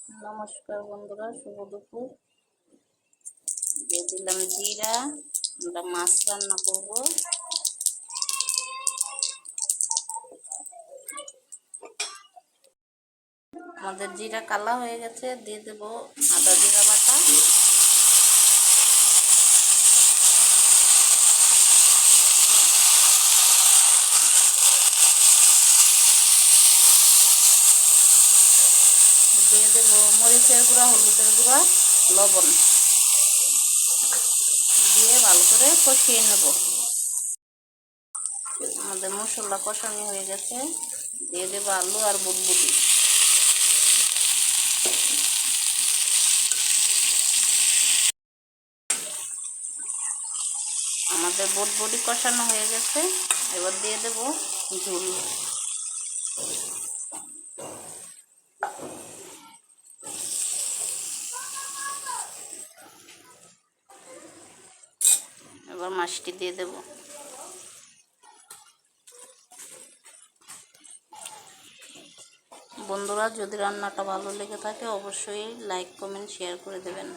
নমস্কার বন্ধুরা, শুভ দুপুর। দিয়ে দিলাম জিরা। আমরা মাছ রান্না করব। আমাদের জিরা কালা হয়ে গেছে, দিয়ে দেব আদা জিরা বাটা। দিয়ে দেব মরিচের গুঁড়া, হলুদের গুঁড়া, লবণ দিয়ে ভালো করে কষিয়ে নেব। আমাদের মশলা কষানো হয়ে গেছে, দিয়ে দেব আলু আর বুটবুটি। আমাদের বুটবুটি কষানো হয়ে গেছে, এবার দিয়ে দেব ঝোল। এবার মাছটি দিয়ে দেব। বন্ধুরা, যদি রান্নাটা ভালো লেগে থাকে অবশ্যই লাইক, কমেন্ট, শেয়ার করে দেবেন।